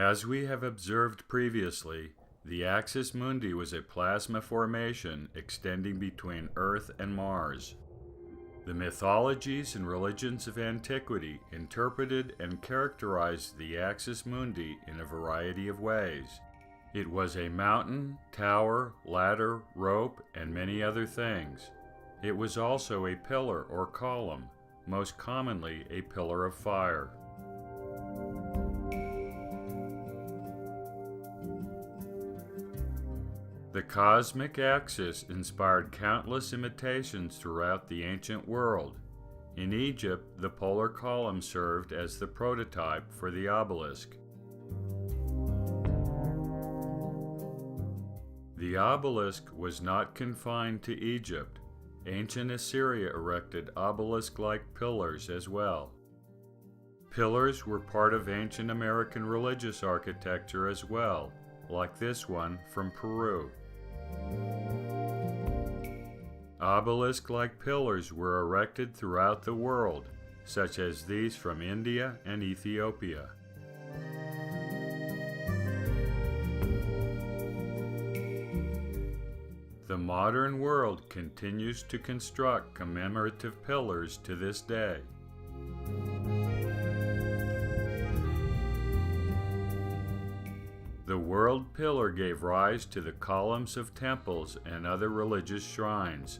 As we have observed previously, the axis mundi was a plasma formation extending between Earth and Mars. The mythologies and religions of antiquity interpreted and characterized the axis mundi in a variety of ways. It was a mountain, tower, ladder, rope, and many other things. It was also a pillar or column, most commonly a pillar of fire. The cosmic axis inspired countless imitations throughout the ancient world. In Egypt, the polar column served as the prototype for the obelisk. The obelisk was not confined to Egypt. Ancient Assyria erected obelisk-like pillars as well. Pillars were part of ancient American religious architecture as well, like this one from Peru. Obelisk-like pillars were erected throughout the world, such as these from India and Ethiopia. The modern world continues to construct commemorative pillars to this day. The world pillar gave rise to the columns of temples and other religious shrines.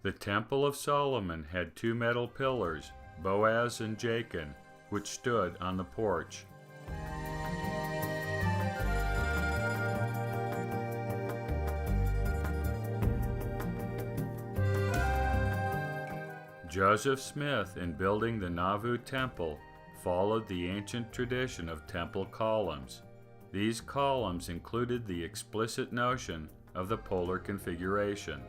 The Temple of Solomon had two metal pillars, Boaz and Jachin, which stood on the porch. Joseph Smith, in building the Nauvoo Temple, followed the ancient tradition of temple columns. These columns included the explicit notion of the polar configuration.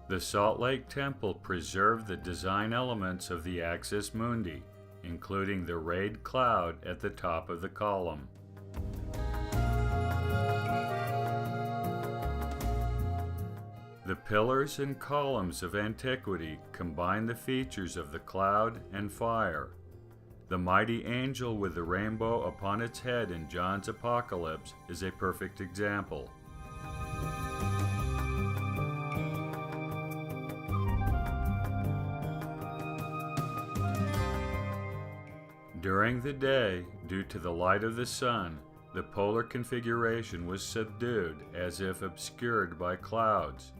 The Salt Lake Temple preserved the design elements of the axis mundi, including the rayed cloud at the top of the column. The pillars and columns of antiquity combine the features of the cloud and fire. The mighty angel with the rainbow upon its head in John's Apocalypse is a perfect example. During the day, due to the light of the sun, the polar configuration was subdued as if obscured by clouds.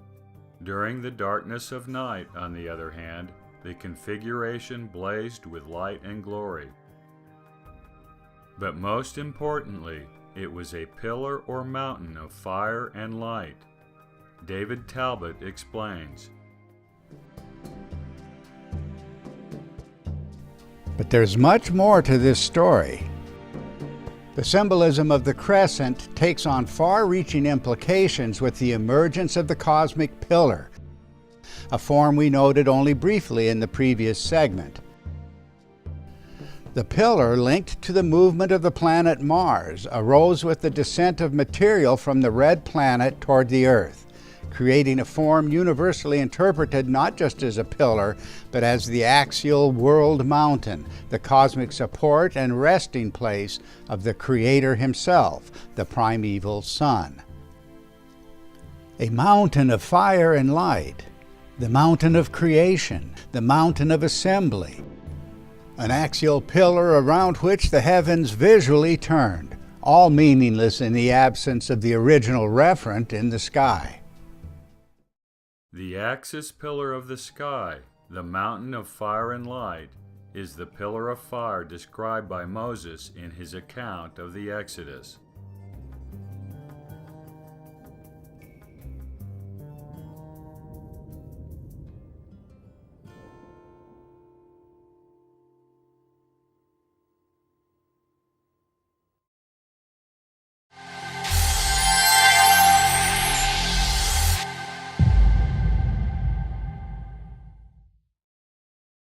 During the darkness of night, on the other hand, the configuration blazed with light and glory. But most importantly, it was a pillar or mountain of fire and light. David Talbot explains. But there's much more to this story. The symbolism of the crescent takes on far-reaching implications with the emergence of the cosmic pillar, a form we noted only briefly in the previous segment. The pillar, linked to the movement of the planet Mars, arose with the descent of material from the red planet toward the Earth, creating a form universally interpreted not just as a pillar, but as the axial world mountain, the cosmic support and resting place of the Creator himself, the primeval Sun. A mountain of fire and light, the mountain of creation, the mountain of assembly, an axial pillar around which the heavens visually turned, all meaningless in the absence of the original referent in the sky. The axis pillar of the sky, the mountain of fire and light, is the pillar of fire described by Moses in his account of the Exodus.